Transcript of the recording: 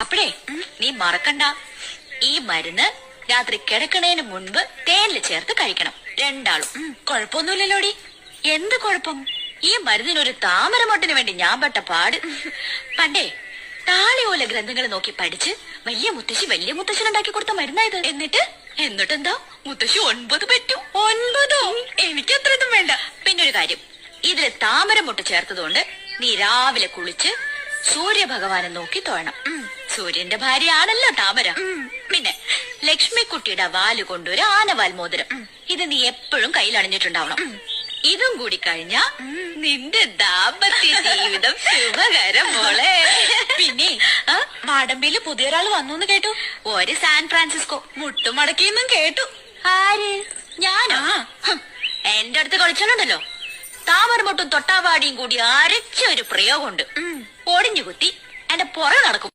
അപ്പഴേ നീ മറക്കണ്ട, ഈ മരുന്ന് രാത്രി കിടക്കണേന് മുൻപ് തേനില് ചേർത്ത് കഴിക്കണം രണ്ടാളും. കൊഴപ്പൊന്നുമില്ലല്ലോടി. എന്ത് കുഴപ്പം? ഈ മരുന്നിനൊരു താമരമൊട്ടിന് വേണ്ടി ഞാൻ പെട്ട പാട്. പണ്ടേ താളിയോല ഗ്രന്ഥങ്ങൾ നോക്കി പഠിച്ച് വലിയ മുത്തശ്ശനുണ്ടാക്കി കൊടുത്ത മരുന്നായത്. എന്നിട്ടെന്താ മുത്തശ്ശി 9 പറ്റും. 9? എനിക്കത്രയൊന്നും വേണ്ട. പിന്നൊരു കാര്യം, ഇതില് താമരമൊട്ട് ചേർത്തതുകൊണ്ട് നീ രാവിലെ കുളിച്ച് സൂര്യഭഗവാനെ നോക്കി തൊഴണം. സൂര്യന്റെ ഭാര്യയാണല്ലോ താമര. പിന്നെ ലക്ഷ്മിക്കുട്ടിയുടെ വാല് കൊണ്ടൊരു ആനവാൽ മോതിരം, ഇത് നീ എപ്പോഴും കയ്യിലണിഞ്ഞിട്ടുണ്ടാവണം. ഇതും കൂടി കഴിഞ്ഞാ നിന്റെ ദാമ്പത്യ ജീവിതം ശുഭകരം മോളെ. പിന്നെ മാടമ്പിയില് പുതിയൊരാൾ വന്നു കേട്ടു. ഒരു സാൻ ഫ്രാൻസിസ്കോ മുട്ടുമടക്കിയെന്നും കേട്ടു. ആര്? ഞാനോ? എന്റെ അടുത്ത് കളിച്ചാലുണ്ടല്ലോ, താമരമൊട്ടും തൊട്ടാവാടിയും കൂടി അരച്ച ഒരു പ്രയോഗമുണ്ട്. ഒടിഞ്ഞു കുത്തി എന്റെ പുറകെ നടക്കും.